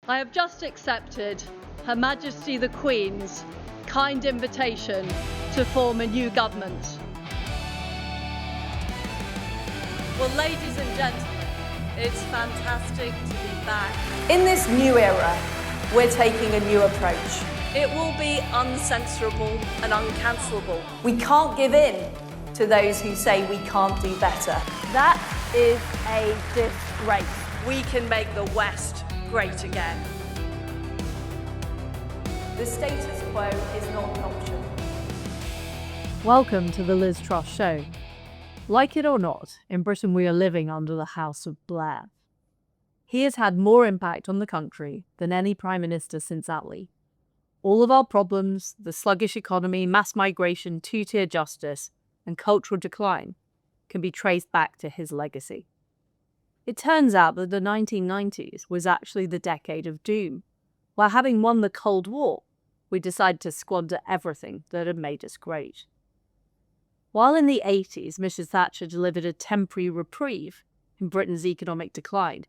I have just accepted Her Majesty the Queen's kind invitation to form a new government. Well, ladies and gentlemen, it's fantastic to be back. In this new era, we're taking a new approach. It will be uncensorable and uncancelable. We can't give in to those who say we can't do better. That is a disgrace. We can make the West great again. The status quo is not an option. Welcome to the Liz Truss Show. Like it or not, in Britain we are living under the House of Blair. He has had more impact on the country than any Prime Minister since Stanley. All of our problems, the sluggish economy, mass migration, two-tier justice, and cultural decline can be traced back to his legacy. It turns out that the 1990s was actually the decade of doom, where having won the Cold War, we decided to squander everything that had made us great. While in the 80s, Mrs. Thatcher delivered a temporary reprieve in Britain's economic decline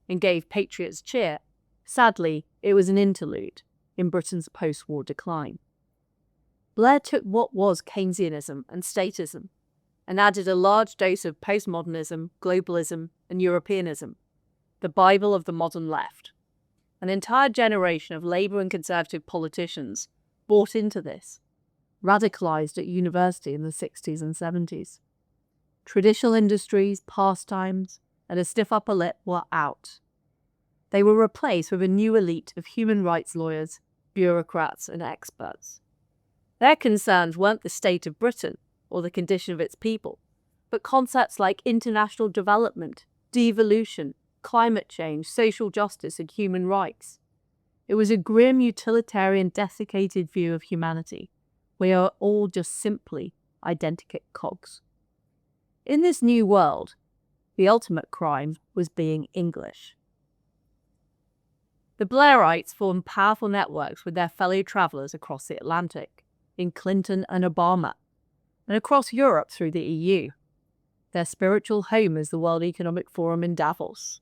and gave patriots cheer, sadly, it was an interlude in Britain's post-war decline. Blair took what was Keynesianism and statism and added a large dose of postmodernism, globalism, and Europeanism, the Bible of the modern left. An entire generation of Labour and Conservative politicians bought into this, radicalised at university in the 60s and 70s. Traditional industries, pastimes, and a stiff upper lip were out. They were replaced with a new elite of human rights lawyers, bureaucrats, and experts. Their concerns weren't the state of Britain or the condition of its people, but concepts like international development, devolution, climate change, social justice, and human rights. It was a grim, utilitarian, desiccated view of humanity. We are all just simply identical cogs. In this new world, the ultimate crime was being English. The Blairites formed powerful networks with their fellow travellers across the Atlantic, in Clinton and Obama, and across Europe through the EU. Their spiritual home is the World Economic Forum in Davos.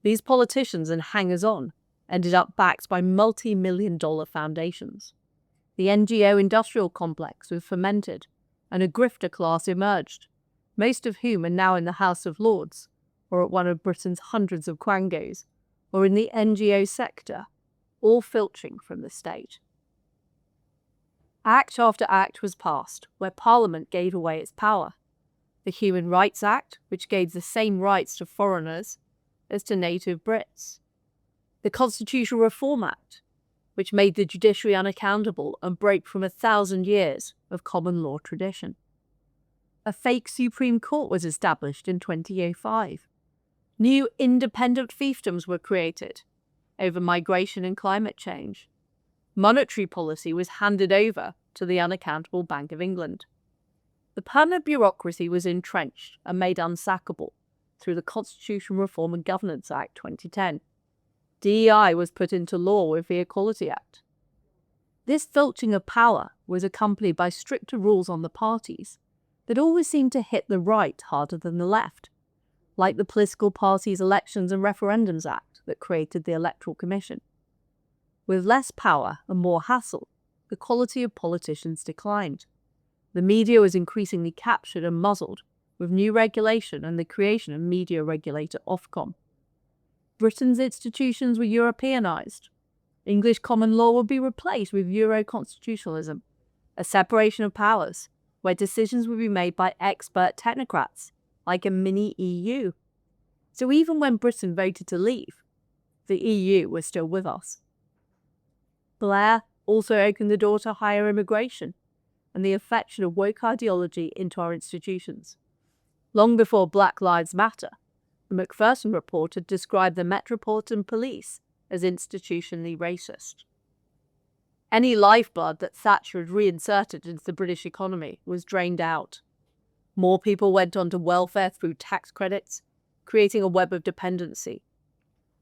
These politicians and hangers-on ended up backed by multi-million-dollar foundations. The NGO industrial complex was fermented, and a grifter class emerged, most of whom are now in the House of Lords, or at one of Britain's hundreds of quangos, or in the NGO sector, all filtering from the state. Act after act was passed, where Parliament gave away its power. The Human Rights Act, which gave the same rights to foreigners as to native Brits. The Constitutional Reform Act, which made the judiciary unaccountable and broke from 1,000 years of common law tradition. A fake Supreme Court was established in 2005. New independent fiefdoms were created over migration and climate change. Monetary policy was handed over to the unaccountable Bank of England. The permanent bureaucracy was entrenched and made unsackable through the Constitutional Reform and Governance Act 2010. DEI was put into law with the Equality Act. This filching of power was accompanied by stricter rules on the parties that always seemed to hit the right harder than the left, like the Political Parties Elections and Referendums Act that created the Electoral Commission. With less power and more hassle, the quality of politicians declined. The media was increasingly captured and muzzled, with new regulation and the creation of media regulator Ofcom. Britain's institutions were Europeanised. English common law would be replaced with Euro-constitutionalism, a separation of powers, where decisions would be made by expert technocrats, like a mini EU. So even when Britain voted to leave, the EU was still with us. Blair also opened the door to higher immigration and the affection of woke ideology into our institutions. Long before Black Lives Matter, the Macpherson report had described the Metropolitan Police as institutionally racist. Any lifeblood that Thatcher had reinserted into the British economy was drained out. More people went onto welfare through tax credits, creating a web of dependency.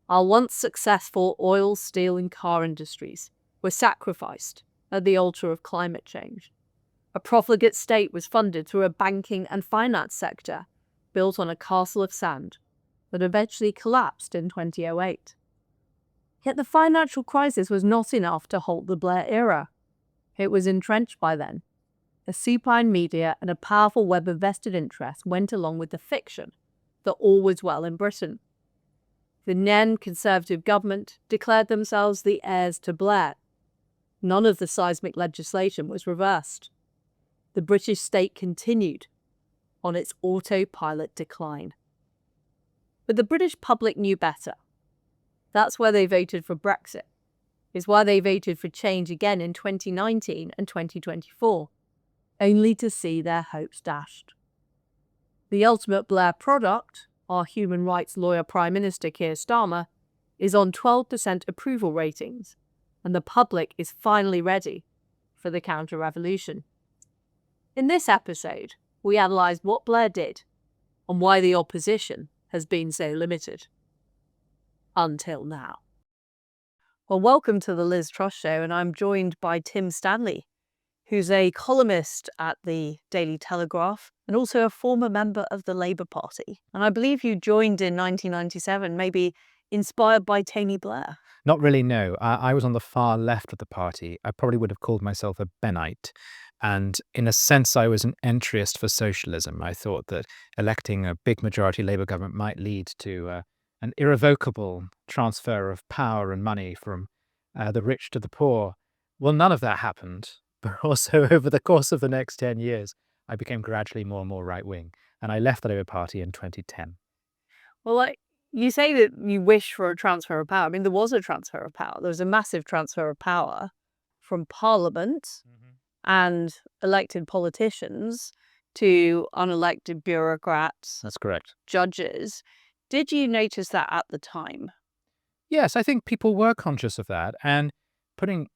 Our once successful oil, steel and car industries were sacrificed at the altar of climate change. A profligate state was funded through a banking and finance sector built on a castle of sand that eventually collapsed in 2008. Yet the financial crisis was not enough to halt the Blair era. It was entrenched by then. A supine media and a powerful web of vested interests went along with the fiction that all was well in Britain. The then Conservative government declared themselves the heirs to Blair. None of the seismic legislation was reversed. The British state continued on its autopilot decline. But the British public knew better. That's why they voted for Brexit. It's why they voted for change again in 2019 and 2024, only to see their hopes dashed. The ultimate Blair product, our human rights lawyer Prime Minister Keir Starmer, is on 12% approval ratings, and the public is finally ready for the counter-revolution. In this episode, we analyse what Blair did and why the opposition has been so limited. Until now. Well, welcome to the Liz Truss Show, and I'm joined by Tim Stanley, who's a columnist at the Daily Telegraph and also a former member of the Labour Party. And I believe you joined in 1997, maybe inspired by Tony Blair. Not really, no. I was on the far left of the party. I probably would have called myself a Bennite. And in a sense, I was an entryist for socialism. I thought that electing a big majority Labour government might lead to an irrevocable transfer of power and money from the rich to the poor. Well, none of that happened. But also over the course of the next 10 years, I became gradually more and more right-wing. And I left the Labour Party in 2010. Well, you say that you wish for a transfer of power. I mean, there was a transfer of power. There was a massive transfer of power from Parliament and elected politicians to unelected bureaucrats. That's correct. Judges. Did you notice that at the time? Yes, I think people were conscious of that. And putting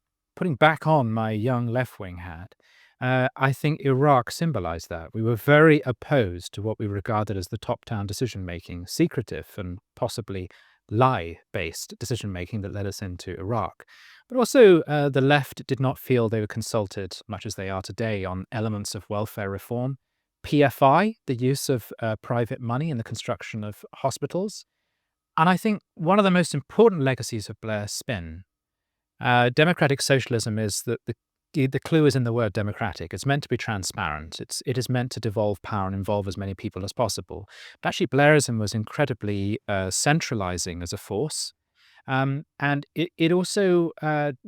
back on my young left-wing hat, I think Iraq symbolized that. We were very opposed to what we regarded as the top-down decision-making, secretive and possibly lie-based decision-making that led us into Iraq. But also, the left did not feel they were consulted, much as they are today, on elements of welfare reform. PFI, the use of private money in the construction of hospitals. And I think one of the most important legacies of Blair's spin, democratic socialism, is that the clue is in the word democratic. It's meant to be transparent. It is meant to devolve power and involve as many people as possible. But actually, Blairism was incredibly centralizing as a force. And it also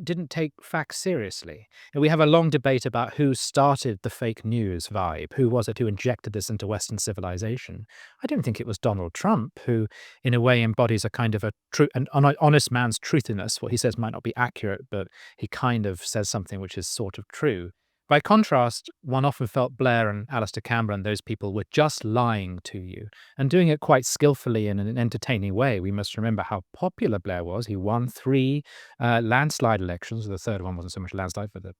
didn't take facts seriously. And we have a long debate about who started the fake news vibe. Who was it who injected this into Western civilization? I don't think it was Donald Trump, who in a way embodies a kind of an honest man's truthiness. What he says might not be accurate, but he kind of says something which is sort of true. By contrast, one often felt Blair and Alistair Campbell and those people were just lying to you and doing it quite skillfully in an entertaining way. We must remember how popular Blair was. He won 3 landslide elections. The third one wasn't so much a landslide, but a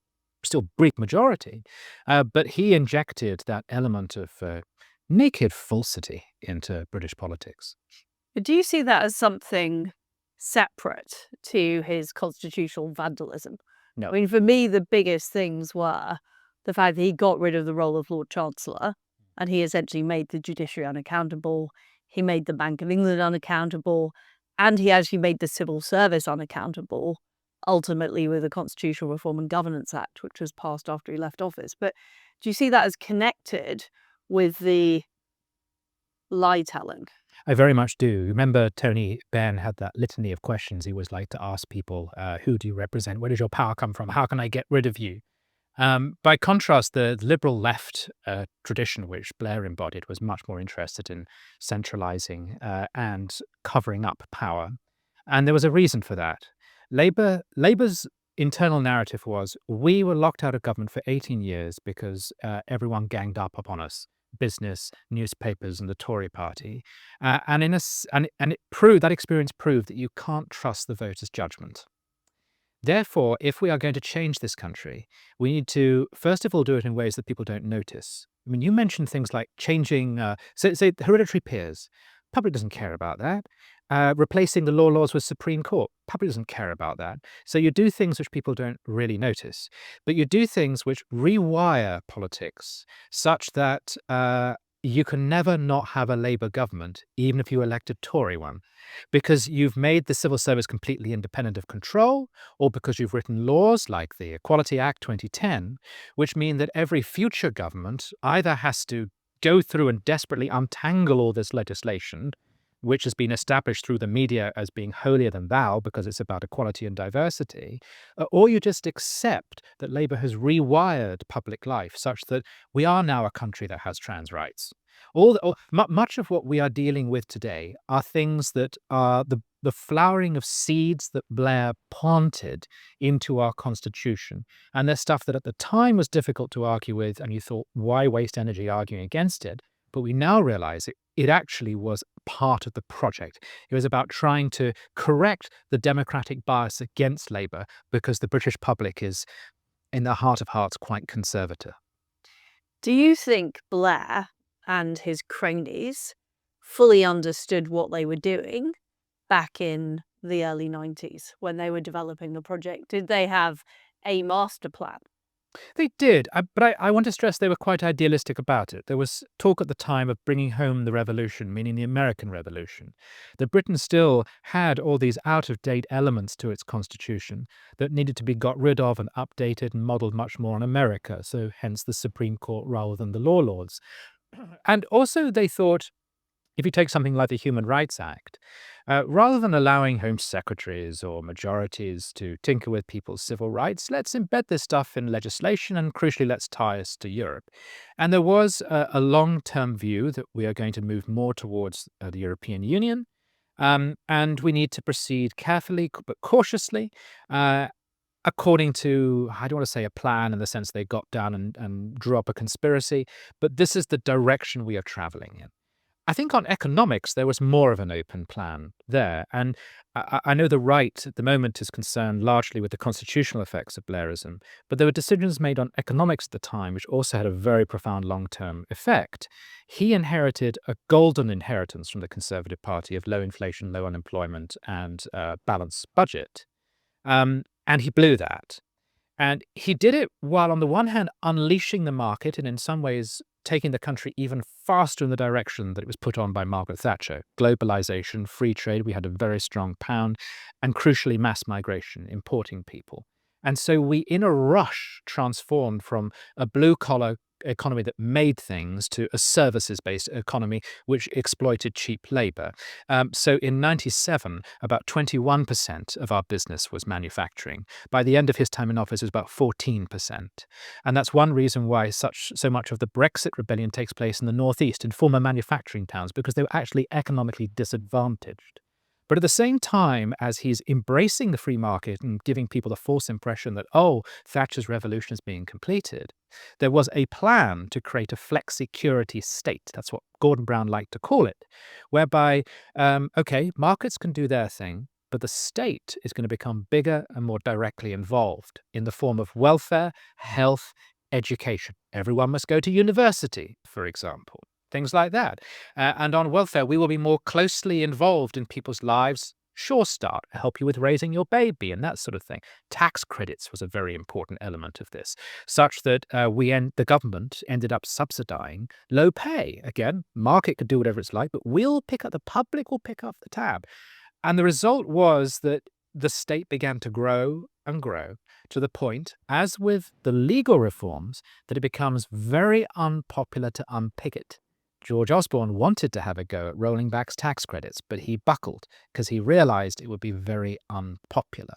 still big majority. But he injected that element of naked falsity into British politics. Do you see that as something separate to his constitutional vandalism? No. I mean, for me, the biggest things were the fact that he got rid of the role of Lord Chancellor and he essentially made the judiciary unaccountable. He made the Bank of England unaccountable, and he actually made the civil service unaccountable, ultimately with the Constitutional Reform and Governance Act, which was passed after he left office. But do you see that as connected with the lie-telling? I very much do. Remember, Tony Benn had that litany of questions he always liked to ask people. Who do you represent? Where does your power come from? How can I get rid of you? By contrast, the liberal left tradition, which Blair embodied, was much more interested in centralizing and covering up power. And there was a reason for that. Labour's internal narrative was, we were locked out of government for 18 years because everyone ganged up upon us. Business, newspapers, and the Tory party, and it proved, that experience proved, that you can't trust the voters' judgment. Therefore, if we are going to change this country, we need to first of all do it in ways that people don't notice. I mean, you mentioned things like changing, say hereditary peers. Public doesn't care about that. Replacing the laws with Supreme Court. Public doesn't care about that. So you do things which people don't really notice. But you do things which rewire politics such that you can never not have a Labour government, even if you elect a Tory one, because you've made the civil service completely independent of control, or because you've written laws like the Equality Act 2010, which mean that every future government either has to go through and desperately untangle all this legislation, which has been established through the media as being holier than thou because it's about equality and diversity, or you just accept that Labour has rewired public life such that we are now a country that has trans rights. Much of what we are dealing with today are things that are the flowering of seeds that Blair planted into our constitution. And there's stuff that at the time was difficult to argue with, and you thought, why waste energy arguing against it? But we now realize it actually was part of the project. It was about trying to correct the democratic bias against Labour because the British public is, in their heart of hearts, quite conservative. Do you think Blair and his cronies fully understood what they were doing back in the early 90s when they were developing the project? Did they have a master plan? They did, but I want to stress they were quite idealistic about it. There was talk at the time of bringing home the revolution, meaning the American Revolution. That Britain still had all these out-of-date elements to its constitution that needed to be got rid of and updated and modelled much more on America, so hence the Supreme Court rather than the law lords. And also they thought, if you take something like the Human Rights Act, rather than allowing Home Secretaries or majorities to tinker with people's civil rights, let's embed this stuff in legislation and, crucially, let's tie us to Europe. And there was a long-term view that we are going to move more towards the European Union, and we need to proceed carefully but cautiously, according to, I don't want to say a plan in the sense they got down and drew up a conspiracy, but this is the direction we are traveling in. I think on economics, there was more of an open plan there. And I know the right at the moment is concerned largely with the constitutional effects of Blairism, but there were decisions made on economics at the time which also had a very profound long-term effect. He inherited a golden inheritance from the Conservative Party of low inflation, low unemployment, and balanced budget. And he blew that. And he did it while, on the one hand, unleashing the market and in some ways taking the country even faster in the direction that it was put on by Margaret Thatcher. Globalization, free trade, we had a very strong pound, and crucially, mass migration, importing people. And so we, in a rush, transformed from a blue-collar economy that made things to a services-based economy which exploited cheap labor. So in 97, about 21% of our business was manufacturing. By the end of his time in office, it was about 14%. And that's one reason why so much of the Brexit rebellion takes place in the northeast, in former manufacturing towns, because they were actually economically disadvantaged. But at the same time as he's embracing the free market and giving people the false impression that, oh, Thatcher's revolution is being completed, there was a plan to create a flexicurity state. That's what Gordon Brown liked to call it, whereby, okay, markets can do their thing, but the state is going to become bigger and more directly involved in the form of welfare, health, education. Everyone must go to university, for example. Things like that. And on welfare, we will be more closely involved in people's lives. Sure Start, help you with raising your baby and that sort of thing. Tax credits was a very important element of this, such that the government ended up subsidizing low pay. Again, market could do whatever it's like, but the public will pick up the tab. And the result was that the state began to grow and grow to the point, as with the legal reforms, that it becomes very unpopular to unpick it. George Osborne wanted to have a go at rolling back tax credits, but he buckled because he realized it would be very unpopular.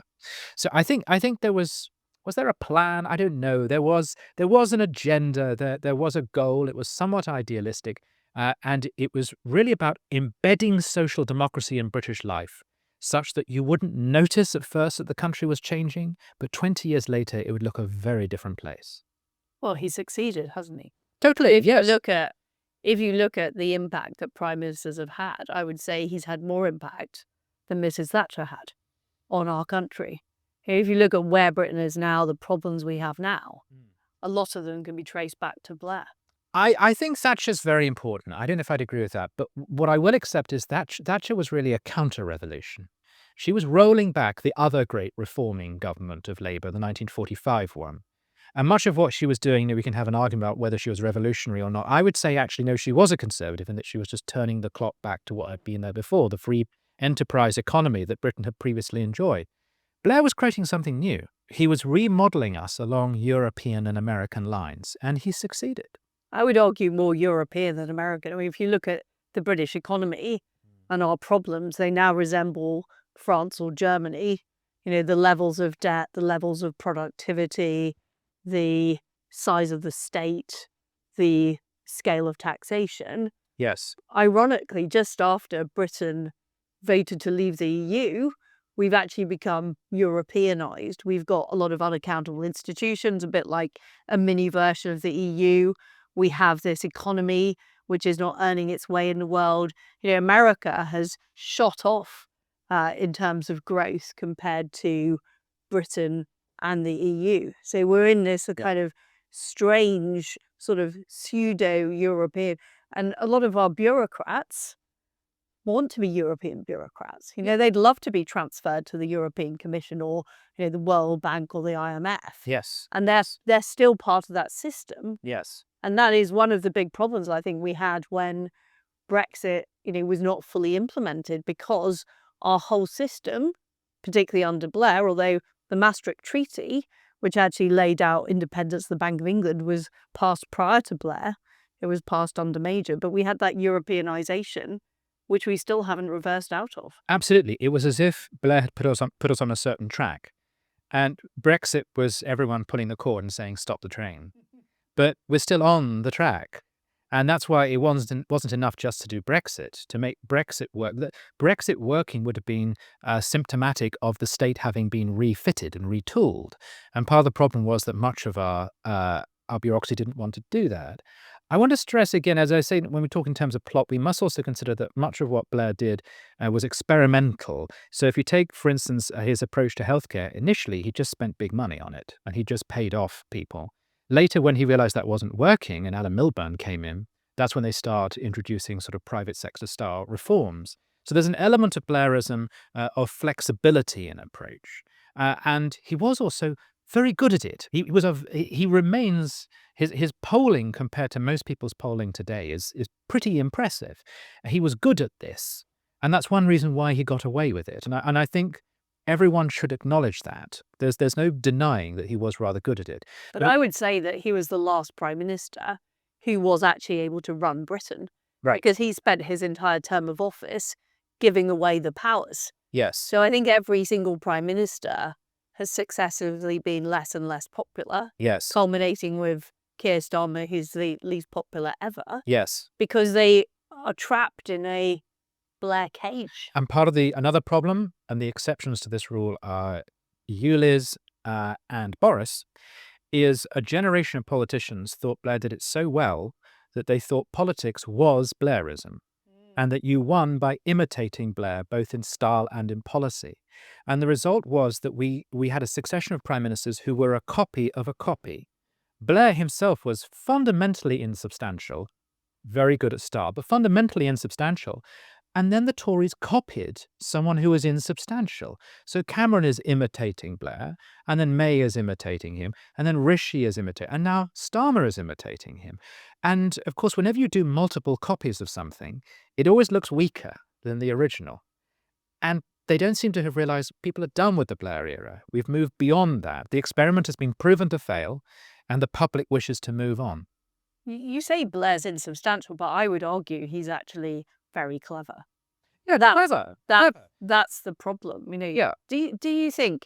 So I think there was there a plan? I don't know. There was an agenda. There was a goal. It was somewhat idealistic, and it was really about embedding social democracy in British life, such that you wouldn't notice at first that the country was changing, but 20 years later it would look a very different place. Well, he succeeded, hasn't he? Totally. If you look at the impact that prime ministers have had, I would say he's had more impact than Mrs. Thatcher had on our country. If you look at where Britain is now, the problems we have now, a lot of them can be traced back to Blair. I think Thatcher's very important. I don't know if I'd agree with that, but what I will accept is that Thatcher was really a counter-revolution. She was rolling back the other great reforming government of Labour, the 1945 one. And much of what she was doing, we can have an argument about whether she was revolutionary or not. I would say, actually, no, she was a conservative and that she was just turning the clock back to what had been there before, the free enterprise economy that Britain had previously enjoyed. Blair was creating something new. He was remodeling us along European and American lines, and he succeeded. I would argue more European than American. I mean, if you look at the British economy and our problems, they now resemble France or Germany. The levels of debt, the levels of productivity, the size of the state, the scale of taxation. Yes. Ironically, just after Britain voted to leave the EU, we've actually become Europeanized. We've got a lot of unaccountable institutions, a bit like a mini version of the EU. We have this economy which is not earning its way in the world. America has shot off in terms of growth compared to Britain and the EU. So we're in this kind of strange sort of pseudo-European, and a lot of our bureaucrats want to be European bureaucrats. They'd love to be transferred to the European Commission or the World Bank or the IMF. Yes. And they're still part of that system. Yes. And that is one of the big problems I think we had when Brexit, was not fully implemented, because our whole system, particularly under Blair, although the Maastricht Treaty, which actually laid out independence of the Bank of England, was passed prior to Blair. It was passed under Major, but we had that Europeanization, which we still haven't reversed out of. Absolutely. It was as if Blair had put us on a certain track. And Brexit was everyone pulling the cord and saying, stop the train. But we're still on the track. And that's why it wasn't enough just to do Brexit, to make Brexit work. Brexit working would have been symptomatic of the state having been refitted and retooled. And part of the problem was that much of our bureaucracy didn't want to do that. I want to stress again, as I say, when we talk in terms of plot, we must also consider that much of what Blair did was experimental. So if you take, for instance, his approach to healthcare, initially he just spent big money on it and he just paid off people. Later, when he realized that wasn't working and Alan Milburn came in, that's when they start introducing sort of private sector style reforms. So there's an element of Blairism of flexibility in approach. And he was also very good at it. He remains, his polling compared to most people's polling today is pretty impressive. He was good at this. And that's one reason why he got away with it. And I think everyone should acknowledge that. There's no denying that he was rather good at it. But I would say that he was the last prime minister who was actually able to run Britain. Right. Because he spent his entire term of office giving away the powers. Yes. So I think every single prime minister has successively been less and less popular. Yes. Culminating with Keir Starmer, who's the least popular ever. Yes. Because they are trapped in a Blair cage. And part of another problem, and the exceptions to this rule are Liz and Boris, is a generation of politicians thought Blair did it so well that they thought politics was Blairism, and that you won by imitating Blair both in style and in policy. And the result was that we had a succession of prime ministers who were a copy of a copy. Blair himself was fundamentally insubstantial, very good at style, but fundamentally insubstantial. And then the Tories copied someone who was insubstantial. So Cameron is imitating Blair, and then May is imitating him, and then Rishi is imitating, and now Starmer is imitating him. And of course, whenever you do multiple copies of something, it always looks weaker than the original. And they don't seem to have realized people are done with the Blair era. We've moved beyond that. The experiment has been proven to fail, and the public wishes to move on. You say Blair's insubstantial, but I would argue he's actually very clever. Yeah, clever. That's the problem. Yeah. Do you think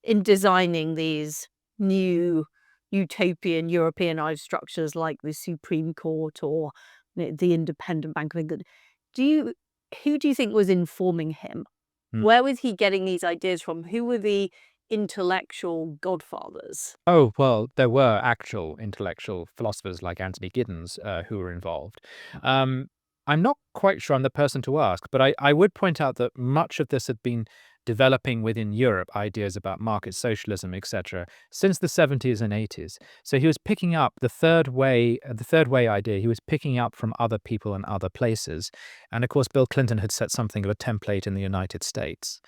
in designing these new utopian Europeanized structures like the Supreme Court or the Independent Bank of England, who do you think was informing him? Where was he getting these ideas from? Who were the intellectual godfathers? Oh, well, there were actual intellectual philosophers like Anthony Giddens who were involved. I'm not quite sure I'm the person to ask, but I would point out that much of this had been developing within Europe, ideas about market socialism, etc., since the 70s and 80s. So he was picking up the third way idea. He was picking up from other people and other places. And of course, Bill Clinton had set something of a template in the United States.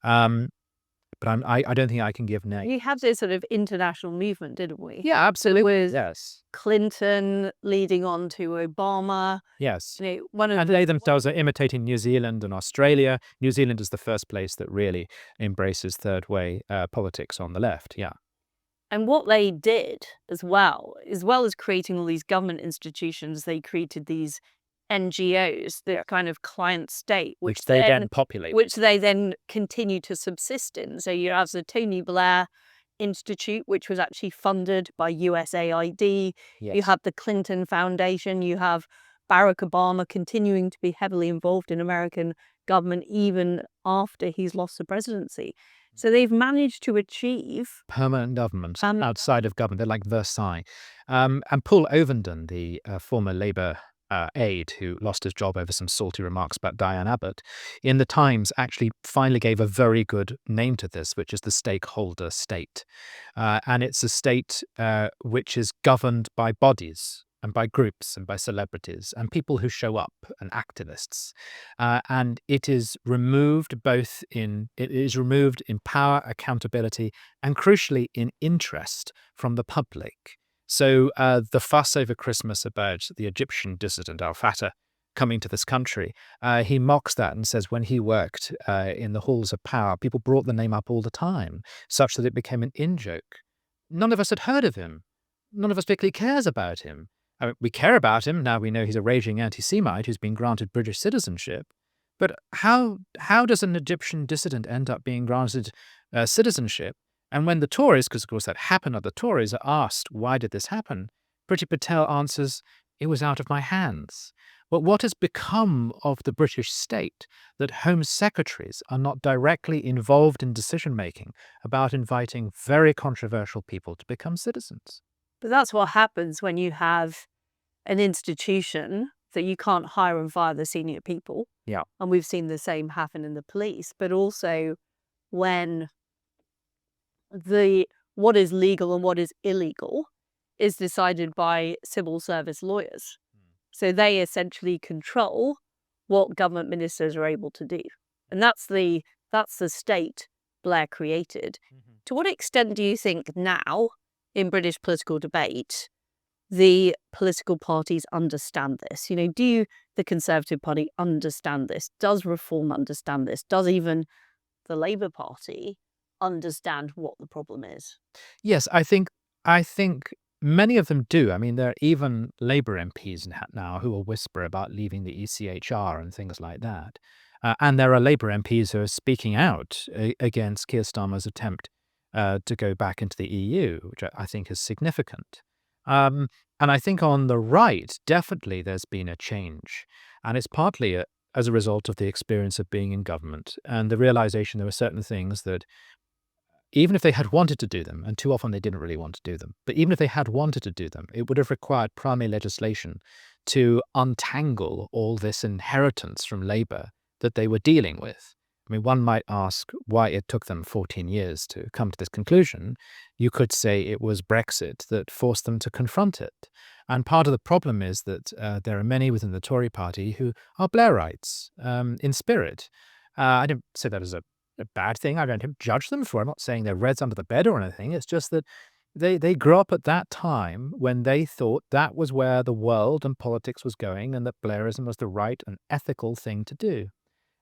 But but I don't think I can give names. We had this sort of international movement, didn't we? Yeah, absolutely. With Yes. Clinton leading on to Obama. Yes. You know, one of And they themselves are imitating New Zealand and Australia. New Zealand is the first place that really embraces third way politics on the left. Yeah. And what they did as well as creating all these government institutions, they created these NGOs, the kind of client state, Which they then populate. which they then continue to subsist in. So you have the Tony Blair Institute, which was actually funded by USAID. Yes. You have the Clinton Foundation. You have Barack Obama continuing to be heavily involved in American government even after he's lost the presidency. So they've managed to achieve Permanent government outside of government. They're like Versailles. And Paul Ovenden, the former Labour aide who lost his job over some salty remarks about Diane Abbott, in the Times actually finally gave a very good name to this, which is the stakeholder state. And it's a state which is governed by bodies and by groups and by celebrities and people who show up and activists. And it is removed in power, accountability, and crucially in interest from the public. So the fuss over Christmas about the Egyptian dissident Al-Fatah coming to this country, he mocks that and says when he worked in the halls of power, people brought the name up all the time, such that it became an in-joke. None of us had heard of him. None of us particularly cares about him. I mean, we care about him. Now we know he's a raging anti-Semite who's been granted British citizenship. But how does an Egyptian dissident end up being granted citizenship? And when the Tories, because of course that happened, the Tories are asked, why did this happen? Priti Patel answers, it was out of my hands. But what has become of the British state that Home Secretaries are not directly involved in decision-making about inviting very controversial people to become citizens? But that's what happens when you have an institution that you can't hire and fire the senior people. Yeah. And we've seen the same happen in the police, but also when what is legal and what is illegal is decided by civil service lawyers. So they essentially control what government ministers are able to do. And that's the state Blair created. Mm-hmm. To what extent do you think now in British political debate the political parties understand this? You know, do the Conservative Party understand this? Does Reform understand this? Does even the Labour Party understand what the problem is? Yes, I think many of them do. I mean, there are even Labour MPs now who will whisper about leaving the ECHR and things like that. And there are Labour MPs who are speaking out against Keir Starmer's attempt to go back into the EU, which I think is significant. And I think on the right, definitely there's been a change. And it's partly as a result of the experience of being in government and the realization there were certain things that even if they had wanted to do them, and too often they didn't really want to do them, but even if they had wanted to do them, it would have required primary legislation to untangle all this inheritance from Labour that they were dealing with. I mean, one might ask why it took them 14 years to come to this conclusion. You could say it was Brexit that forced them to confront it. And part of the problem is that there are many within the Tory party who are Blairites in spirit. I don't say that as a bad thing. I don't judge them for it. I'm not saying they're Reds under the bed or anything. It's just that they grew up at that time when they thought that was where the world and politics was going and that Blairism was the right and ethical thing to do.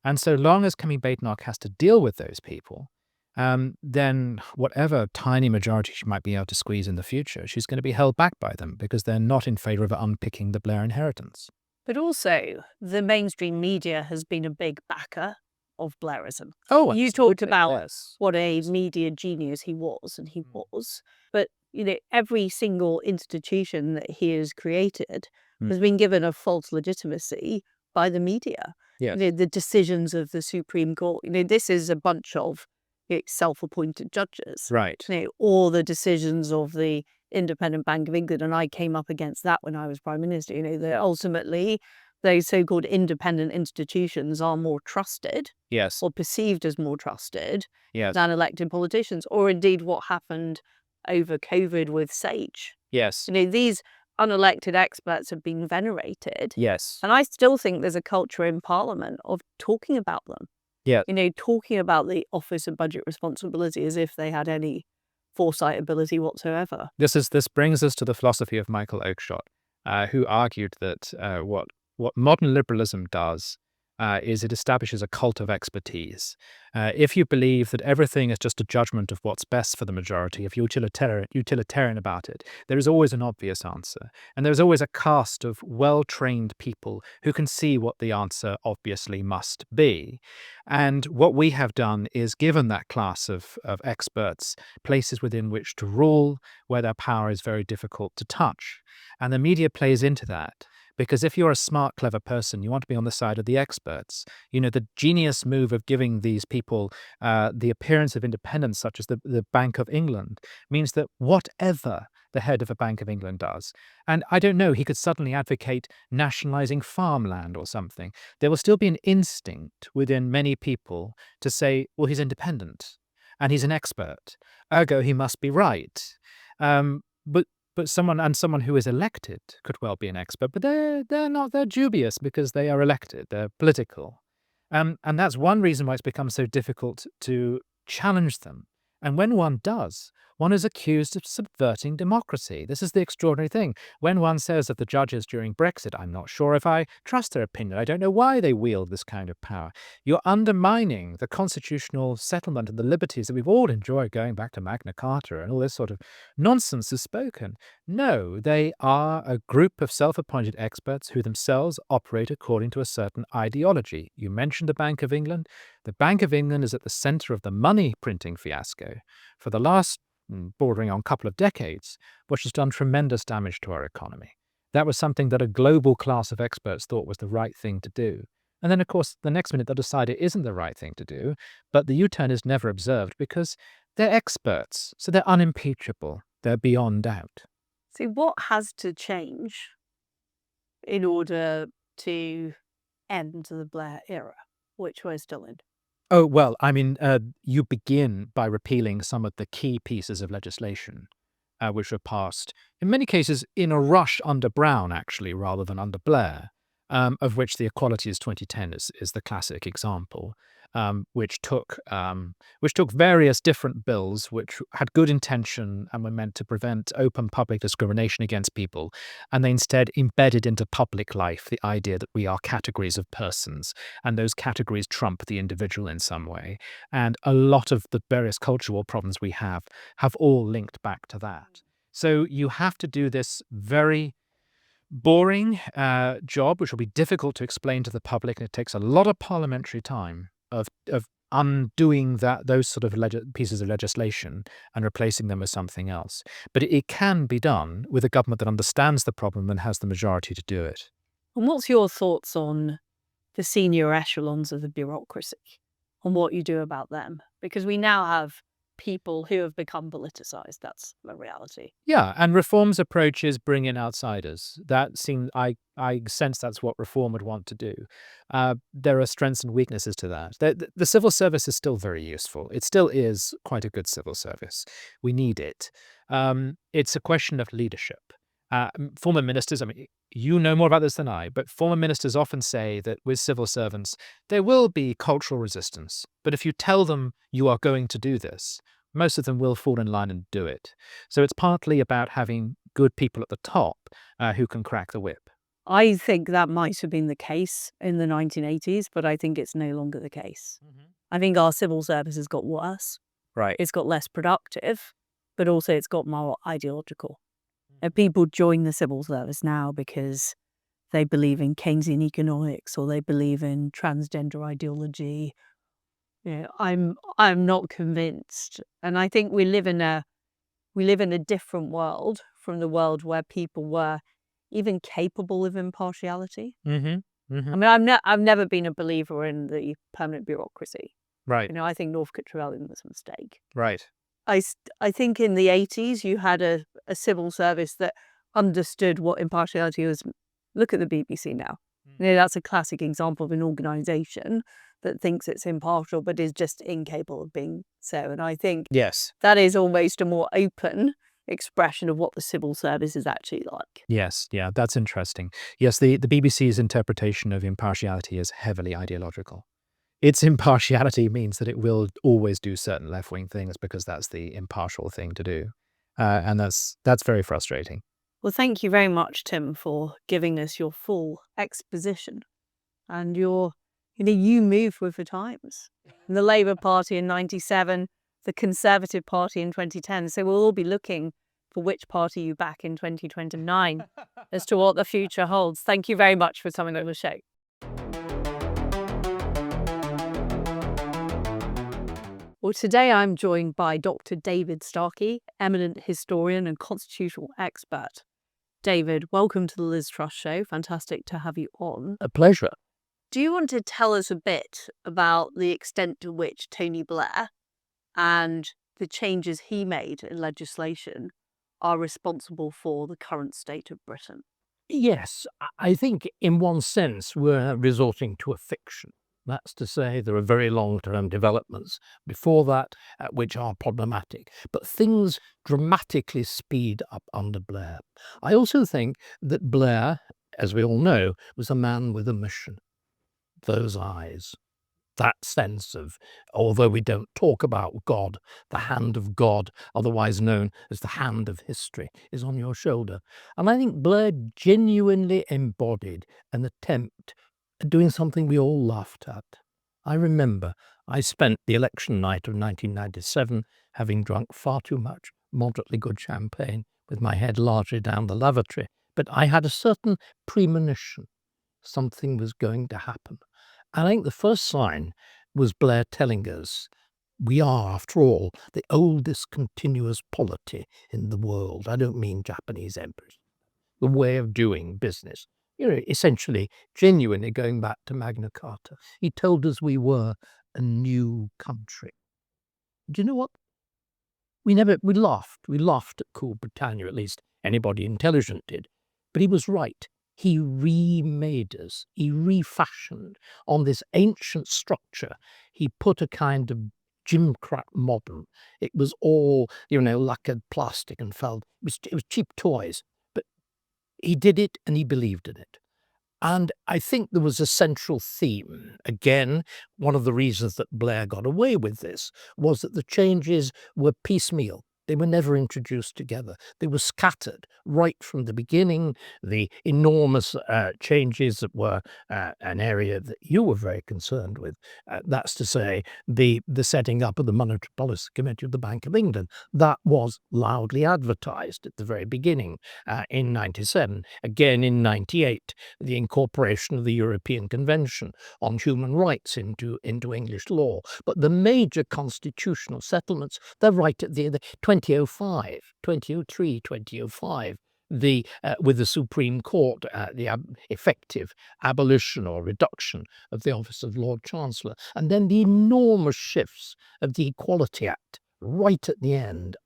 And so long as Kemi Badenoch has to deal with those people, then whatever tiny majority she might be able to squeeze in the future, she's going to be held back by them because they're not in favour of unpicking the Blair inheritance. But also, the mainstream media has been a big backer of Blairism. Oh, you talked about what a media genius he was, and he was. But you know, every single institution that he has created has been given a false legitimacy by the media. Yes. You know, the decisions of the Supreme Court. You know, this is a bunch of self-appointed judges. Right. You know, or the decisions of the Independent Bank of England, and I came up against that when I was Prime Minister. You know, that ultimately those so-called independent institutions are more trusted, yes, or perceived as more trusted, yes, than elected politicians, or indeed what happened over COVID with Sage. Yes. You know, these unelected experts have been venerated. Yes. And I still think there's a culture in Parliament of talking about them. Yeah. Talking about the Office of Budget Responsibility as if they had any foresight ability whatsoever. This brings us to the philosophy of Michael Oakeshott, who argued that what modern liberalism does is it establishes a cult of expertise. If you believe that everything is just a judgment of what's best for the majority, if you're utilitarian about it, there is always an obvious answer. And there's always a cast of well-trained people who can see what the answer obviously must be. And what we have done is given that class of experts places within which to rule, where their power is very difficult to touch. And the media plays into that. Because if you're a smart, clever person, you want to be on the side of the experts. The genius move of giving these people the appearance of independence, such as the Bank of England, means that whatever the head of a Bank of England does, and I don't know, he could suddenly advocate nationalizing farmland or something, there will still be an instinct within many people to say, well, he's independent and he's an expert, ergo he must be right. But someone who is elected could well be an expert, but they're not. They're dubious because they are elected. They're political, and that's one reason why it's become so difficult to challenge them. And when one does, one is accused of subverting democracy. This is the extraordinary thing. When one says of the judges during Brexit, I'm not sure if I trust their opinion, I don't know why they wield this kind of power, you're undermining the constitutional settlement and the liberties that we've all enjoyed going back to Magna Carta, and all this sort of nonsense is spoken. No, they are a group of self-appointed experts who themselves operate according to a certain ideology. You mentioned the Bank of England. The Bank of England is at the center of the money printing fiasco for the last bordering on a couple of decades, which has done tremendous damage to our economy. That was something that a global class of experts thought was the right thing to do. And then, of course, the next minute they'll decide it isn't the right thing to do, but the U-turn is never observed because they're experts, so they're unimpeachable. They're beyond doubt. See, what has to change in order to end the Blair era, which we're still in? Oh, well, I mean, you begin by repealing some of the key pieces of legislation which were passed, in many cases, in a rush under Brown, actually, rather than under Blair, of which the Equalities 2010 is the classic example, which took various different bills which had good intention and were meant to prevent open public discrimination against people, and they instead embedded into public life the idea that we are categories of persons, and those categories trump the individual in some way. And a lot of the various cultural problems we have all linked back to that. So you have to do this very boring job, which will be difficult to explain to the public, and it takes a lot of parliamentary time of undoing those sort of pieces of legislation and replacing them with something else. But it can be done with a government that understands the problem and has the majority to do it. And what's your thoughts on the senior echelons of the bureaucracy, on what you do about them? Because we now have people who have become politicized. That's the reality. Yeah, and reform's approaches bring in outsiders. That seems, I sense that's what reform would want to do. There are strengths and weaknesses to that. The civil service is still very useful. It still is quite a good civil service. We need it. It's a question of leadership. Former ministers, I mean, you know more about this than I, but former ministers often say that with civil servants, there will be cultural resistance. But if you tell them you are going to do this, most of them will fall in line and do it. So it's partly about having good people at the top who can crack the whip. I think that might have been the case in the 1980s, but I think it's no longer the case. I think our civil service has got worse. Right. It's got less productive, but also it's got more ideological. And people join the civil service now because they believe in Keynesian economics or they believe in transgender ideology. I'm not convinced, and I think we live in a different world from the world where people were even capable of impartiality. I mean, I've never been a believer in the permanent bureaucracy. Right. I think Northcote Trevellyan was a mistake. Right. I think in the 80s you had a civil service that understood what impartiality was. Look at the BBC now. That's a classic example of an organisation that thinks it's impartial but is just incapable of being so. And I think Yes. that is almost a more open expression of what the civil service is actually like. Yes. Yeah, that's interesting. Yes, the BBC's interpretation of impartiality is heavily ideological. its impartiality means that it will always do certain left-wing things because that's the impartial thing to do. And that's very frustrating. Well, thank you very much, Tim, for giving us your full exposition. And you moved with the times. The Labour Party in 97, the Conservative Party in 2010. So we'll all be looking for which party you back in 2029 as to what the future holds. Thank you very much for coming on the show. Well, today I'm joined by Dr. David Starkey, eminent historian and constitutional expert. David, welcome to the Liz Truss Show. Fantastic to have you on. A pleasure. Do you want to tell us a bit about the extent to which Tony Blair and the changes he made in legislation are responsible for the current state of Britain? Yes, I think in one sense we're resorting to a fiction. That's to say, there are very long-term developments before that which are problematic. But things dramatically speed up under Blair. I also think that Blair, as we all know, was a man with a mission. Those eyes, that sense of, although we don't talk about God, the hand of God, otherwise known as the hand of history, is on your shoulder. And I think Blair genuinely embodied an attempt at doing something we all laughed at. I remember I spent the election night of 1997 having drunk far too much moderately good champagne with my head largely down the lavatory, but I had a certain premonition something was going to happen. I think the first sign was Blair telling us, we are, after all, the oldest continuous polity in the world. I don't mean Japanese emperors. The way of doing business. Essentially, genuinely going back to Magna Carta. He told us we were a new country. Do you know what? We laughed. We laughed at Cool Britannia, at least anybody intelligent did. But he was right. He remade us. He refashioned on this ancient structure. He put a kind of gimcrack modern. It was all, lacquered plastic and felt. It was cheap toys. But he did it and he believed in it. And I think there was a central theme. Again, one of the reasons that Blair got away with this was that the changes were piecemeal. They were never introduced together. They were scattered right from the beginning. The enormous changes that were an area that you were very concerned with. That's to say, the setting up of the Monetary Policy Committee of the Bank of England. That was loudly advertised at the very beginning in 97. Again in 98, the incorporation of the European Convention on Human Rights into English law. But the major constitutional settlements, they're right at the 2005, 2003, 2005, with the Supreme Court, the effective abolition or reduction of the office of Lord Chancellor, and then the enormous shifts of the Equality Act right at the end,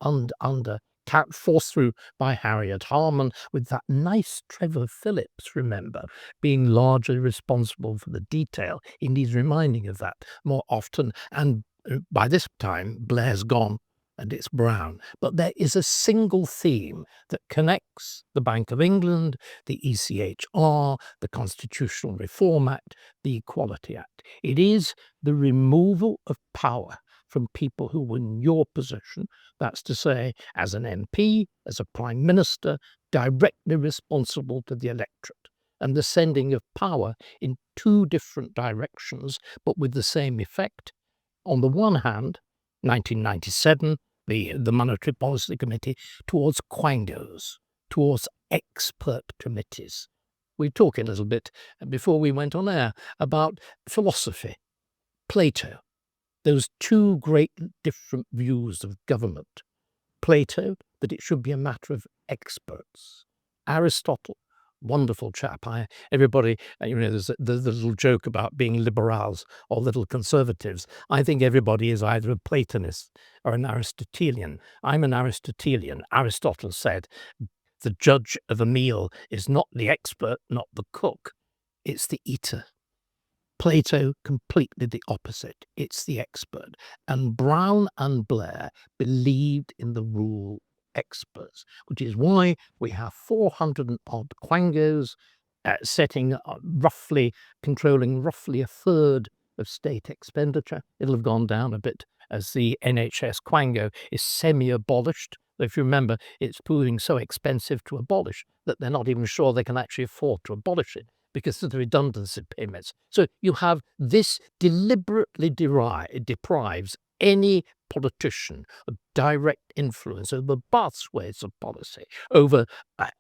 forced through by Harriet Harman, with that nice Trevor Phillips, remember, being largely responsible for the detail. He needs reminding of that more often. And by this time, Blair's gone and it's Brown. But there is a single theme that connects the Bank of England, the ECHR, the Constitutional Reform Act, the Equality Act. It is the removal of power from people who were in your position, that's to say, as an MP, as a Prime Minister, directly responsible to the electorate, and the sending of power in two different directions, but with the same effect. On the one hand, 1997, the Monetary Policy Committee, towards quangos, towards expert committees. We were talking a little bit before we went on air about philosophy, Plato, those two great different views of government. Plato, that it should be a matter of experts. Aristotle, wonderful chap. Everybody, there's the little joke about being liberals or little conservatives. I think everybody is either a Platonist or an Aristotelian. I'm an Aristotelian. Aristotle said, the judge of a meal is not the expert, not the cook. It's the eater. Plato, completely the opposite. It's the expert. And Brown and Blair believed in the rule experts, which is why we have 400 and odd quangos controlling roughly a third of state expenditure. It'll have gone down a bit as the NHS quango is semi-abolished. If you remember, it's proving so expensive to abolish that they're not even sure they can actually afford to abolish it because of the redundancy payments. So you have this deliberately deprives any politician of direct influence over pathways of policy, over,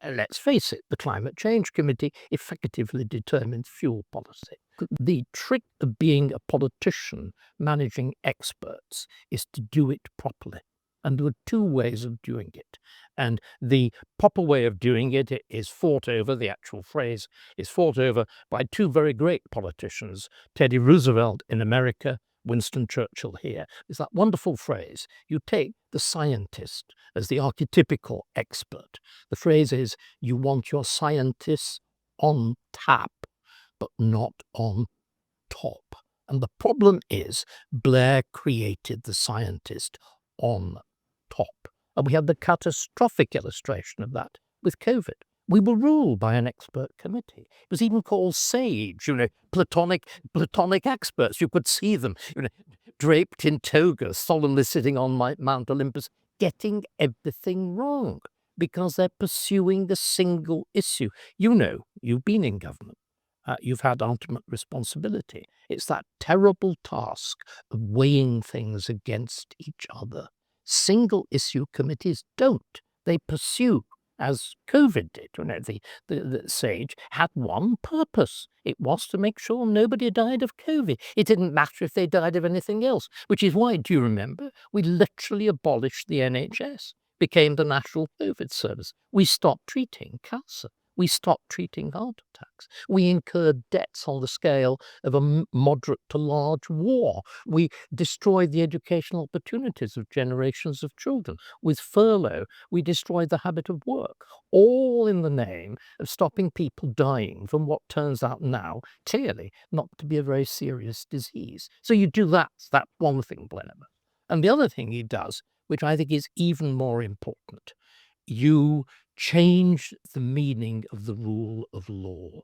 let's face it, the Climate Change Committee effectively determines fuel policy. The trick of being a politician managing experts is to do it properly. And there are two ways of doing it. And the proper way of doing it is fought over, the actual phrase is fought over by two very great politicians, Teddy Roosevelt in America, Winston Churchill here. It's that wonderful phrase. You take the scientist as the archetypical expert. The phrase is, you want your scientists on tap, but not on top. And the problem is, Blair created the scientist on top. And we have the catastrophic illustration of that with COVID. We were ruled by an expert committee. It was even called SAGE, platonic experts. You could see them, draped in togas, solemnly sitting on Mount Olympus, getting everything wrong because they're pursuing the single issue. You've been in government. You've had ultimate responsibility. It's that terrible task of weighing things against each other. Single issue committees don't. They pursue, as COVID did. The SAGE had one purpose. It was to make sure nobody died of COVID. It didn't matter if they died of anything else, which is why, do you remember, we literally abolished the NHS, became the National COVID Service. We stopped treating cancer. We stopped treating heart attacks. We incurred debts on the scale of a moderate to large war. We destroyed the educational opportunities of generations of children. With furlough, we destroyed the habit of work, all in the name of stopping people dying from what turns out now, clearly, not to be a very serious disease. So you do that. That's one thing Blair does. And the other thing he does, which I think is even more important, you change the meaning of the rule of law.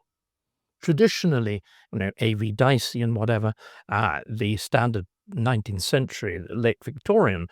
Traditionally, A.V. Dicey and whatever, the standard 19th century, late Victorian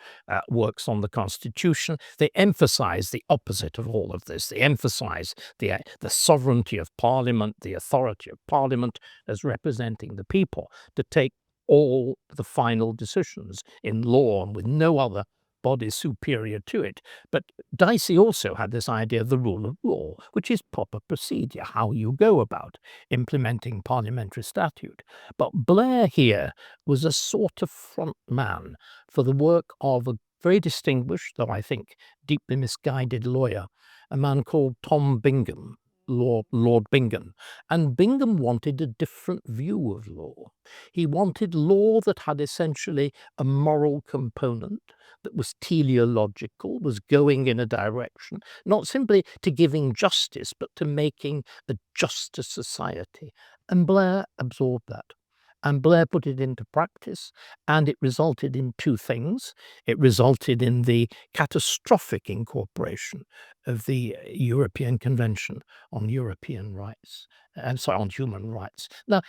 works on the Constitution, they emphasize the opposite of all of this. They emphasize the sovereignty of Parliament, the authority of Parliament as representing the people to take all the final decisions in law and with no other body superior to it. But Dicey also had this idea of the rule of law, which is proper procedure, how you go about implementing parliamentary statute. But Blair here was a sort of front man for the work of a very distinguished, though I think deeply misguided lawyer, a man called Tom Bingham, Lord Bingham. And Bingham wanted a different view of law. He wanted law that had essentially a moral component, that was teleological, was going in a direction, not simply to giving justice, but to making a juster society. And Blair absorbed that. And Blair put it into practice, and it resulted in two things. It resulted in the catastrophic incorporation of the European Convention on European Rights, on human rights. Now,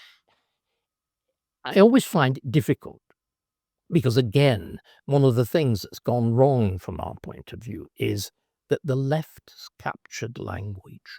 I always find it difficult because, again, one of the things that's gone wrong from our point of view is that the left has captured language.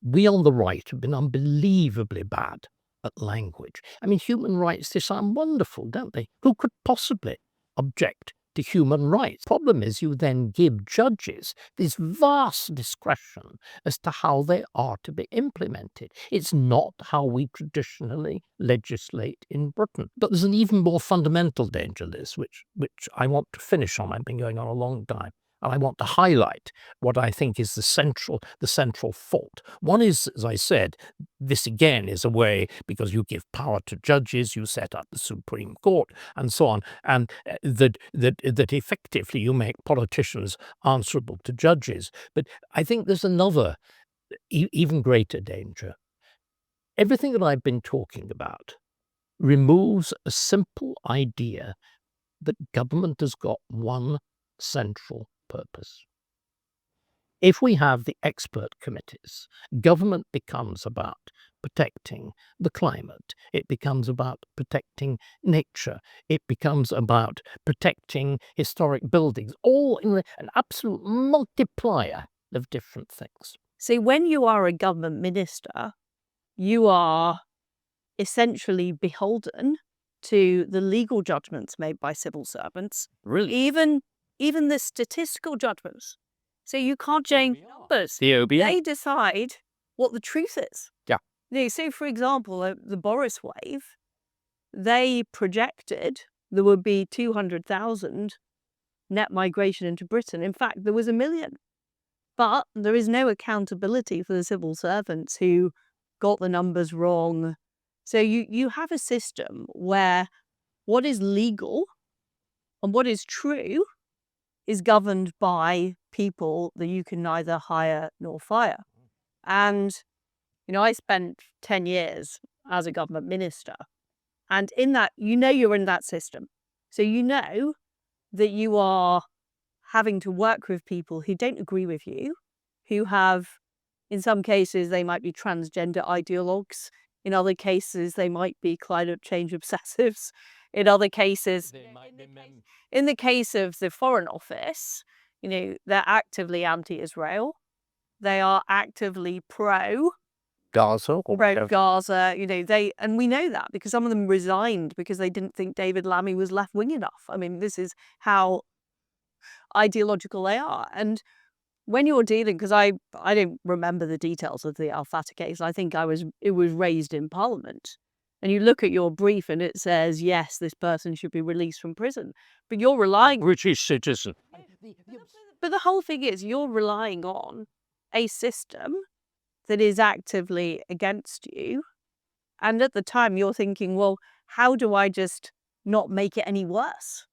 We on the right have been unbelievably bad at language. I mean, human rights, they sound wonderful, don't they? Who could possibly object to human rights? Problem is, you then give judges this vast discretion as to how they are to be implemented. It's not how we traditionally legislate in Britain. But there's an even more fundamental danger, Liz, which I want to finish on. I've been going on a long time. And I want to highlight what I think is the central fault. One is, as I said, this again is a way, because you give power to judges, you set up the Supreme Court, and so on, and that effectively you make politicians answerable to judges. But I think there's another, even greater danger. Everything that I've been talking about removes a simple idea that government has got one central purpose. If we have the expert committees, government becomes about protecting the climate. It becomes about protecting nature. It becomes about protecting historic buildings, all in an absolute multiplier of different things. So when you are a government minister, you are essentially beholden to the legal judgments made by civil servants, Really? even the statistical judgments. So you can't change numbers. The OBN. They decide what the truth is. Yeah. So, for example, the Boris wave, they projected there would be 200,000 net migration into Britain. In fact, there was 1 million. But there is no accountability for the civil servants who got the numbers wrong. So you have a system where what is legal and what is true is governed by people that you can neither hire nor fire. And, I spent 10 years as a government minister. And in that, you're in that system. So you know that you are having to work with people who don't agree with you, who have, in some cases, they might be transgender ideologues. In other cases, they might be climate change obsessives. In other cases, in the case of the Foreign Office, they're actively anti-Israel. They are actively Gaza. Gaza. And we know that because some of them resigned because they didn't think David Lammy was left-wing enough. I mean, this is how ideological they are. And when you're dealing, because I don't remember the details of the Al Fatah case, I think it was raised in Parliament. And you look at your brief and it says, yes, this person should be released from prison. But you're relying... British citizen. But the whole thing is you're relying on a system that is actively against you. And at the time you're thinking, well, how do I just not make it any worse?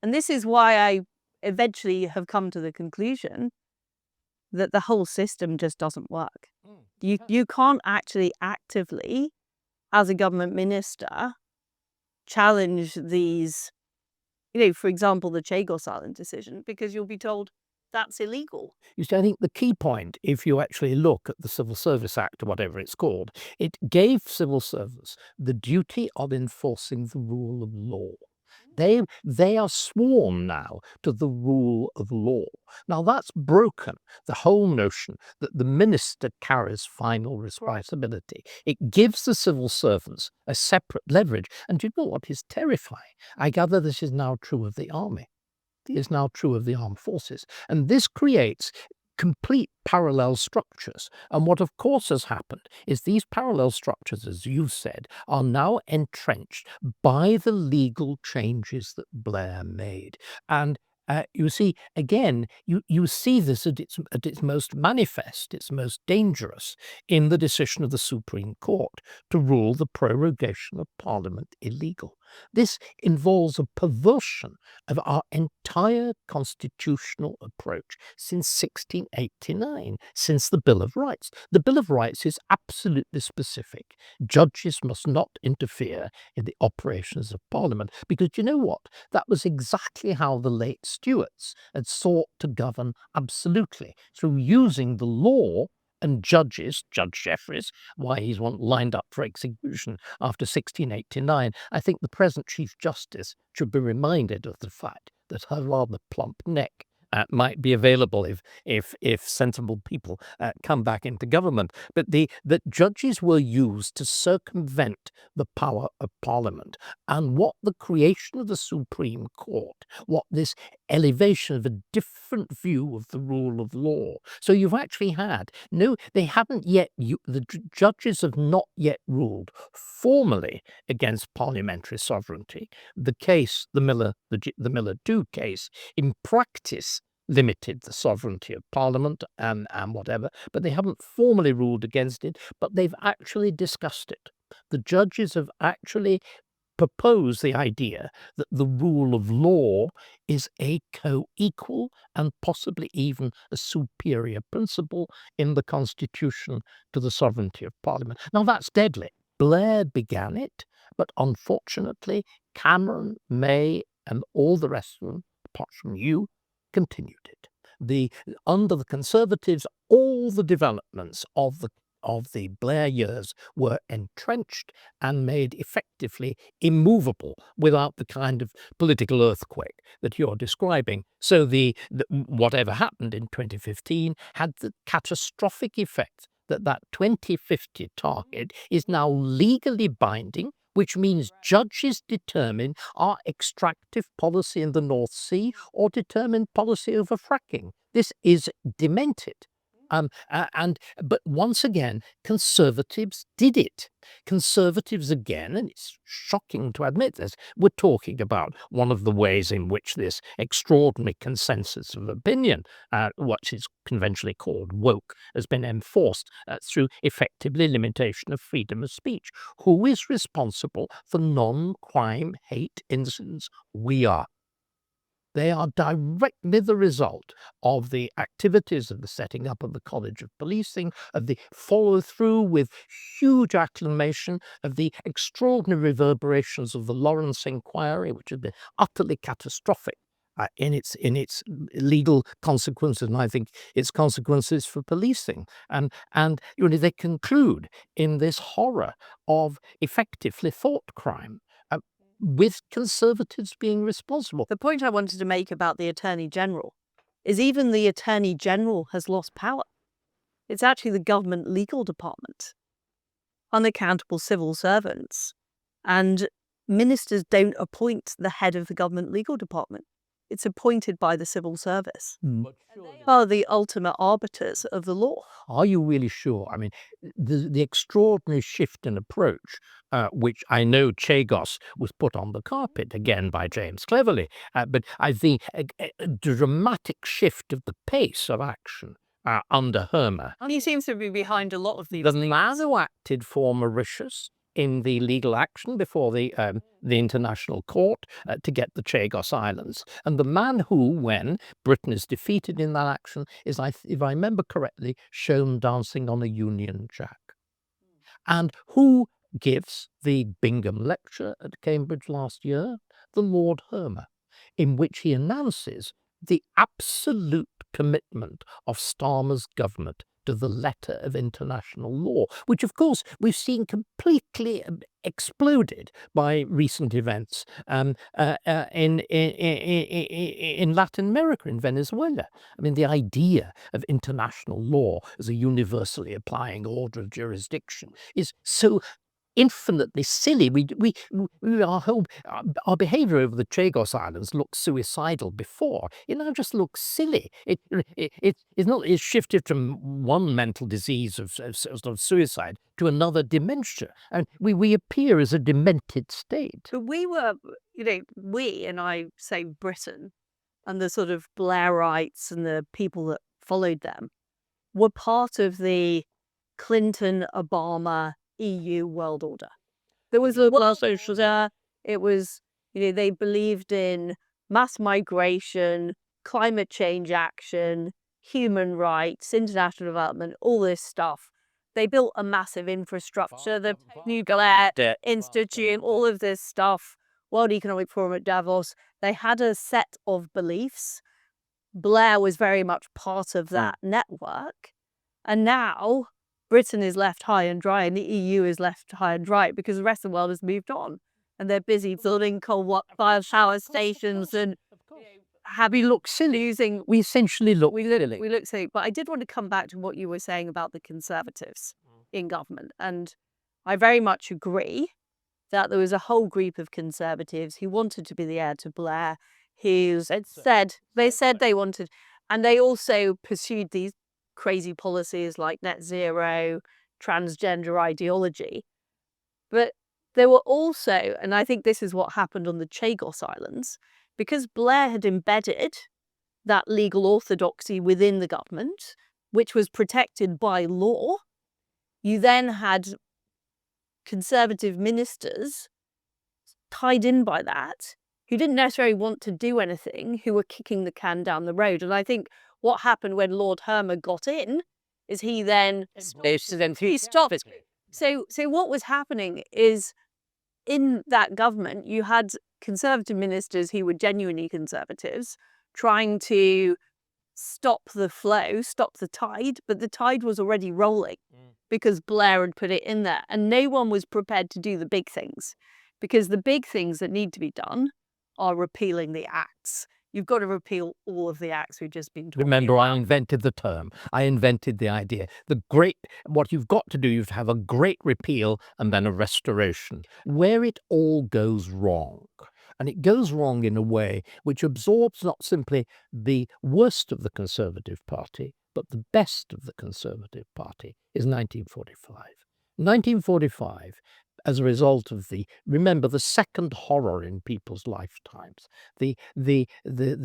And this is why I eventually have come to the conclusion that the whole system just doesn't work. You can't actually actively, as a government minister, challenge these, for example, the Chagos Island decision, because you'll be told that's illegal. You see, I think the key point, if you actually look at the Civil Service Act or whatever it's called, it gave civil servants the duty of enforcing the rule of law. They are sworn now to the rule of law. Now that's broken the whole notion that the minister carries final responsibility. It gives the civil servants a separate leverage. And do you know what is terrifying? I gather this is now true of the army. It is now true of the armed forces. And this creates complete parallel structures. And what of course has happened is these parallel structures, as you said, are now entrenched by the legal changes that Blair made. And you see, again, you see this at its most manifest, its most dangerous, in the decision of the Supreme Court to rule the prorogation of Parliament illegal. This involves a perversion of our entire constitutional approach since 1689, since the Bill of Rights. The Bill of Rights is absolutely specific. Judges must not interfere in the operations of Parliament, because you know what? That was exactly how the late Stuarts had sought to govern absolutely, through using the law and judges, Judge Jeffreys, why he's one lined up for execution after 1689. I think the present Chief Justice should be reminded of the fact that her rather plump neck might be available if sensible people come back into government. But that judges were used to circumvent the power of Parliament. And what the creation of the Supreme Court, what this elevation of a different view of the rule of law. So you've actually had, they haven't yet, the judges have not yet ruled formally against parliamentary sovereignty. The case, the Miller 2 case, in practice limited the sovereignty of Parliament and whatever, but they haven't formally ruled against it, but they've actually discussed it. The judges have actually proposed the idea that the rule of law is a co-equal and possibly even a superior principle in the Constitution to the sovereignty of Parliament. Now that's deadly. Blair began it, but unfortunately Cameron, May and all the rest of them, apart from you, continued it. Under the Conservatives, all the developments of the of the Blair years were entrenched and made effectively immovable without the kind of political earthquake that you're describing. So whatever happened in 2015 had the catastrophic effect that 2050 target is now legally binding, which means judges determine our extractive policy in the North Sea or determine policy over fracking. This is demented. But once again, Conservatives did it. Conservatives again, and it's shocking to admit this, we're talking about one of the ways in which this extraordinary consensus of opinion, what is conventionally called woke, has been enforced through effectively limitation of freedom of speech. Who is responsible for non-crime hate incidents? We are. They are directly the result of the activities of the setting up of the College of Policing, of the follow-through with huge acclamation, of the extraordinary reverberations of the Lawrence Inquiry, which have been utterly catastrophic in its legal consequences, and I think its consequences for policing. And they conclude in this horror of effectively thought crime, with Conservatives being responsible. The point I wanted to make about the Attorney General is even the Attorney General has lost power. It's actually the government legal department, unaccountable civil servants, and ministers don't appoint the head of the government legal department. It's appointed by the civil service. They are the ultimate arbiters of the law. Are you really sure? I mean, the extraordinary shift in approach, which I know Chagos was put on the carpet again by James Cleverly, but I think a dramatic shift of the pace of action under Hermer. And he seems to be behind a lot of these. The man who acted for Mauritius in the legal action before the International Court to get the Chagos Islands. And the man who, when Britain is defeated in that action, is, if I remember correctly, shown dancing on a Union Jack. And who gives the Bingham Lecture at Cambridge last year? The Lord Hermer, in which he announces the absolute commitment of Starmer's government to the letter of international law, which of course we've seen completely exploded by recent events in Latin America, in Venezuela. I mean, the idea of international law as a universally applying order of jurisdiction is so infinitely silly. Our behaviour over the Chagos Islands looked suicidal before. It now just looks silly. It's shifted from one mental disease of suicide to another dementia, and we appear as a demented state. But we were, we, and I say Britain, and the sort of Blairites and the people that followed them, were part of the Clinton-Obama EU world order. There was a world order. It was, they believed in mass migration, climate change action, human rights, international development, all this stuff. They built a massive infrastructure, the Nuclear Institute, all of this stuff, World Economic Forum at Davos. They had a set of beliefs. Blair was very much part of that network. And now Britain is left high and dry, and the EU is left high and dry because the rest of the world has moved on, and they're busy building coal-fired power stations and We look silly. We essentially look silly. We look silly. But I did want to come back to what you were saying about the Conservatives in government, and I very much agree that there was a whole group of Conservatives who wanted to be the heir to Blair, who said they wanted, and they also pursued these crazy policies like net zero, transgender ideology. But there were also, and I think this is what happened on the Chagos Islands, because Blair had embedded that legal orthodoxy within the government, which was protected by law, you then had Conservative ministers tied in by that, who didn't necessarily want to do anything, who were kicking the can down the road. And I think what happened when Lord Hermer got in is he stopped. So what was happening is, in that government, you had Conservative ministers who were genuinely Conservatives trying to stop the flow, stop the tide, but the tide was already rolling because Blair had put it in there, and no one was prepared to do the big things, because the big things that need to be done are repealing the acts. You've got to repeal all of the acts we've just been talking Remember, about. I invented the term. I invented the idea. What you've got to do, you have a great repeal and then a restoration, where it all goes wrong. And it goes wrong in a way which absorbs not simply the worst of the Conservative Party, but the best of the Conservative Party, is 1945. 1945, as a result of remember, the second horror in people's lifetimes. The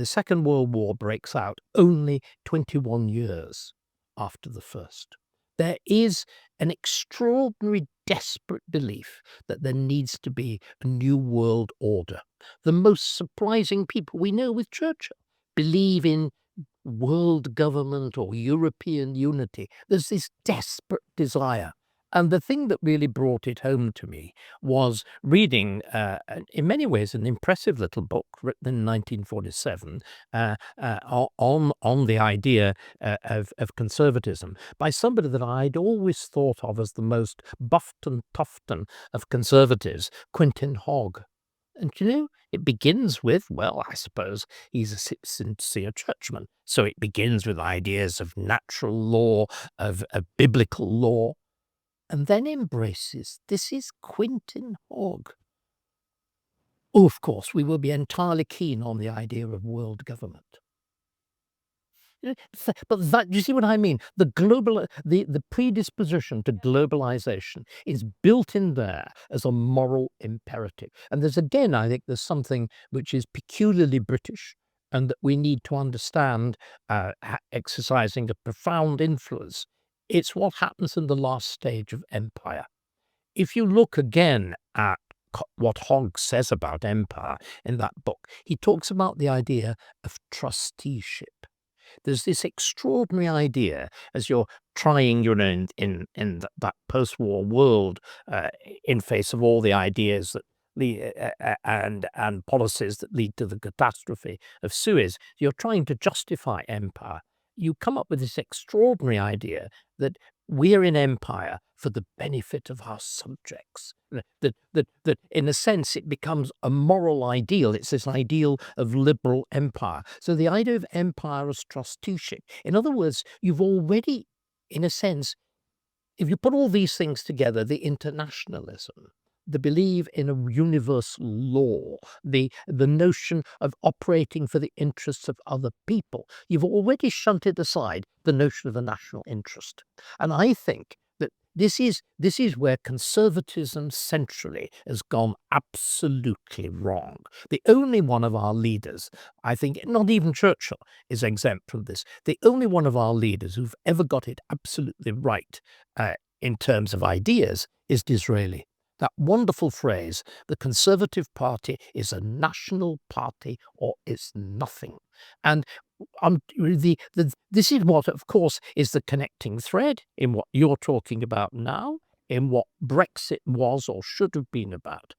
Second World War breaks out only 21 years after the first. There is an extraordinary, desperate belief that there needs to be a new world order. The most surprising people we know with Churchill believe in world government or European unity. There's this desperate desire. And the thing that really brought it home to me was reading, in many ways, an impressive little book written in 1947 on the idea of conservatism by somebody that I'd always thought of as the most Buffton Tufton of conservatives, Quentin Hogg. And it begins with, well, I suppose he's a sincere churchman. So it begins with ideas of natural law, of biblical law, and then embraces, this is Quentin Hogg. Oh, of course, we will be entirely keen on the idea of world government. But that, you see what I mean? The predisposition to globalization is built in there as a moral imperative. And there's something which is peculiarly British and that we need to understand, exercising a profound influence. It's what happens in the last stage of empire. If you look again at what Hogg says about empire in that book, he talks about the idea of trusteeship. There's this extraordinary idea as you're trying, in that post-war world, in face of all the ideas that and policies that lead to the catastrophe of Suez, you're trying to justify empire. You come up with this extraordinary idea that we're in empire for the benefit of our subjects. That in a sense it becomes a moral ideal. It's this ideal of liberal empire. So the idea of empire as trusteeship. In other words, you've already, in a sense, if you put all these things together, the internationalism, the belief in a universal law, the notion of operating for the interests of other people, you've already shunted aside the notion of a national interest. And I think that this is where conservatism centrally has gone absolutely wrong. The only one of our leaders, I think, not even Churchill is exempt from this, the only one of our leaders who've ever got it absolutely right in terms of ideas is Disraeli. That wonderful phrase, the Conservative Party is a national party or it's nothing. And this is what, of course, is the connecting thread in what you're talking about now, in what Brexit was or should have been about.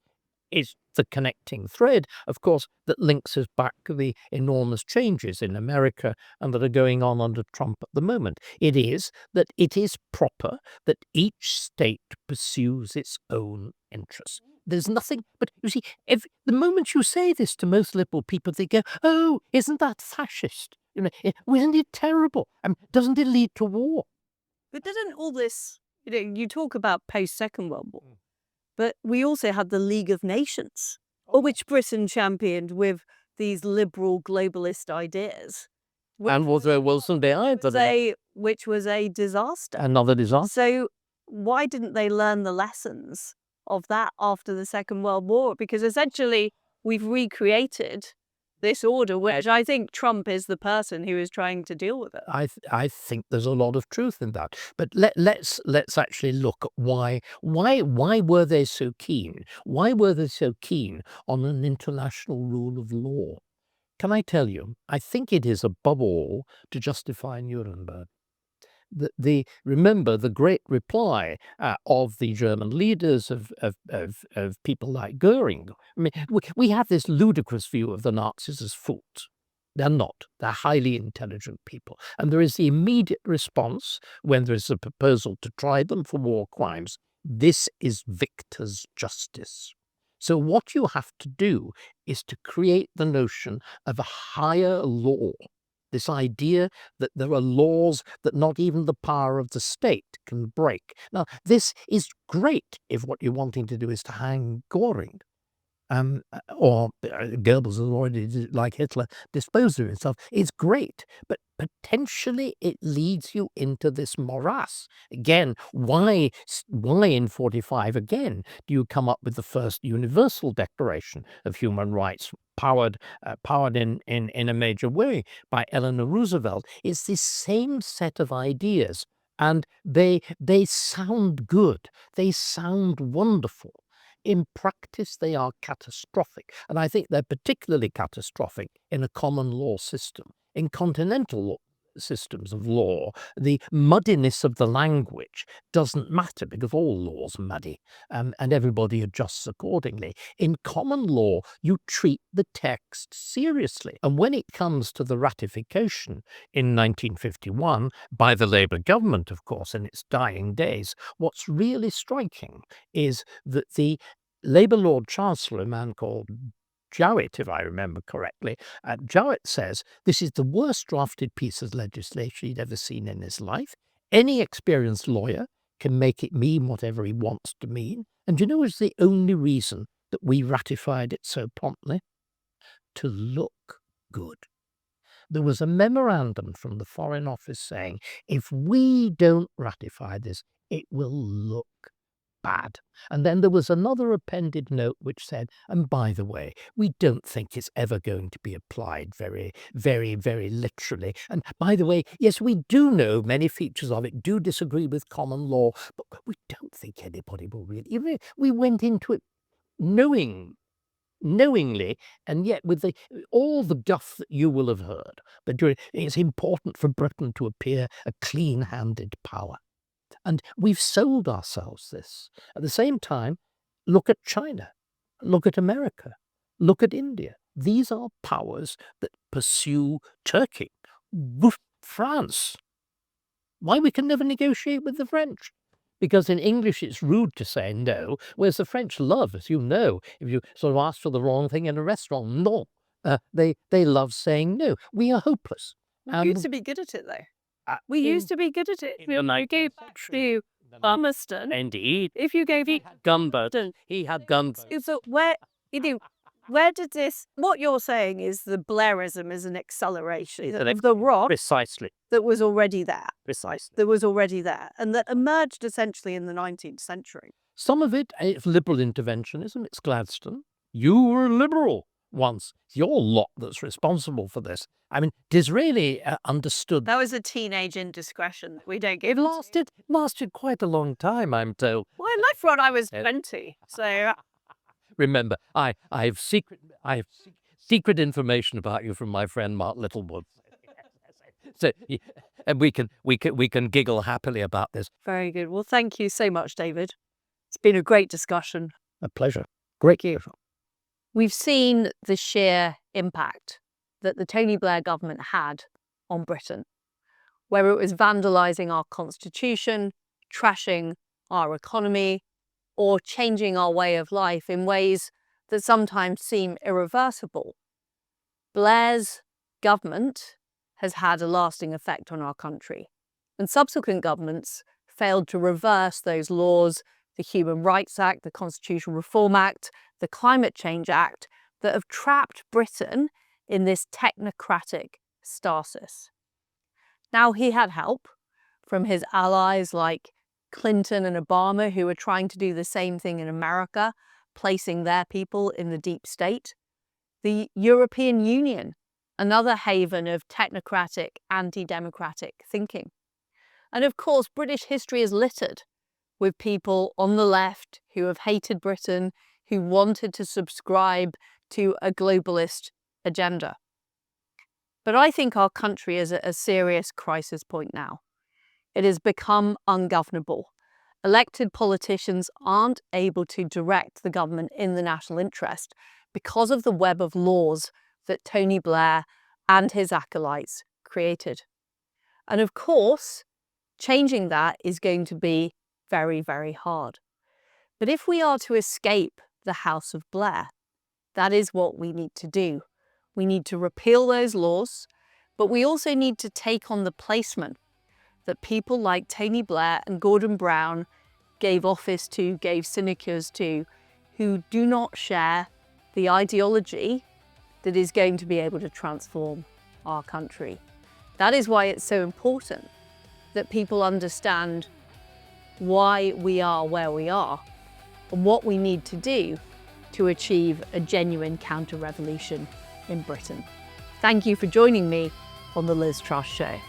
Is the connecting thread, of course, that links us back to the enormous changes in America and that are going on under Trump at the moment. It is that it is proper that each state pursues its own interests. There's nothing, but you see, the moment you say this to most liberal people, they go, "Oh, isn't that fascist? Isn't it terrible? Doesn't it lead to war?" But didn't all this, you talk about post-Second World War, but we also had the League of Nations, which Britain championed with these liberal globalist ideas. And Woodrow Wilson behind them. Which was a disaster. Another disaster. So why didn't they learn the lessons of that after the Second World War? Because essentially we've recreated this order, which I think Trump is the person who is trying to deal with it. I think there's a lot of truth in that. But let's actually look at why were they so keen? Why were they so keen on an international rule of law? Can I tell you? I think it is above all to justify Nuremberg. Remember the great reply of the German leaders of people like Goering. I mean, we have this ludicrous view of the Nazis as fools. They're not. They're highly intelligent people. And there is the immediate response when there is a proposal to try them for war crimes. This is victor's justice. So what you have to do is to create the notion of a higher law. This idea that there are laws that not even the power of the state can break. Now, this is great if what you're wanting to do is to hang Göring. Or Goebbels has already, like Hitler, disposed of himself. It's great, but potentially it leads you into this morass. Again, why in 45 again do you come up with the first universal declaration of human rights, powered in a major way by Eleanor Roosevelt? It's this same set of ideas, and they sound good. They sound wonderful. In practice, they are catastrophic, and I think they're particularly catastrophic in a common law system. In continental systems of law, the muddiness of the language doesn't matter because all laws are muddy, and everybody adjusts accordingly. In common law, you treat the text seriously, and when it comes to the ratification in 1951 by the Labour government, of course, in its dying days, what's really striking is that the Labour Lord Chancellor, a man called Jowett, if I remember correctly, Jowett says this is the worst drafted piece of legislation he'd ever seen in his life. Any experienced lawyer can make it mean whatever he wants to mean. And you know it's the only reason that we ratified it so promptly? To look good. There was a memorandum from the Foreign Office saying, if we don't ratify this, it will look bad. And then there was another appended note which said, and by the way, we don't think it's ever going to be applied very, very, very literally. And by the way, yes, we do know many features of it do disagree with common law, but we don't think anybody will really. Even we went into it knowingly, and yet with all the guff that you will have heard, but it's important for Britain to appear a clean-handed power. And we've sold ourselves this. At the same time, look at China, look at America, look at India. These are powers that pursue Turkey, France. Why we can never negotiate with the French? Because in English it's rude to say no, whereas the French love, as you know, if you sort of ask for the wrong thing in a restaurant, no. They love saying no. We are hopeless. We used to be good at it, though. We used to be good at it. When you go back to Palmerston, Indeed. if you go He had gunboats. He had gunboats. So where did this? What you're saying is the Blairism is an acceleration of the rot Precisely. that was already there. Precisely. That was already there, and that emerged essentially in the 19th century. Some of it, it's liberal interventionism. It's Gladstone. You were liberal once. It's your lot that's responsible for this. I mean, Disraeli understood. That was a teenage indiscretion that we don't It give. lasted quite a long time, I'm told. Well, I left when I was 20, so Remember, I have secret information about you from my friend Mark Littlewood. So, and we can giggle happily about this. very good. Well, thank you so much, David. It's been a great discussion. A pleasure. Great pleasure. We've seen the sheer impact that the Tony Blair government had on Britain, where it was vandalising our constitution, trashing our economy, or changing our way of life in ways that sometimes seem irreversible. Blair's government has had a lasting effect on our country, and subsequent governments failed to reverse those laws, the Human Rights Act, the Constitutional Reform Act, the Climate Change Act, that have trapped Britain in this technocratic stasis. Now, he had help from his allies like Clinton and Obama, who were trying to do the same thing in America, placing their people in the deep state. The European Union, another haven of technocratic, anti-democratic thinking. And of course, British history is littered with people on the left who have hated Britain, who wanted to subscribe to a globalist agenda. But I think our country is at a serious crisis point now. It has become ungovernable. Elected politicians aren't able to direct the government in the national interest because of the web of laws that Tony Blair and his acolytes created. And of course, changing that is going to be very, very hard. But if we are to escape the House of Blair, that is what we need to do. We need to repeal those laws, but we also need to take on the placement that people like Tony Blair and Gordon Brown gave office to, gave sinecures to, who do not share the ideology that is going to be able to transform our country. That is why it's so important that people understand why we are where we are and what we need to do to achieve a genuine counter-revolution in Britain. Thank you for joining me on the Liz Truss Show.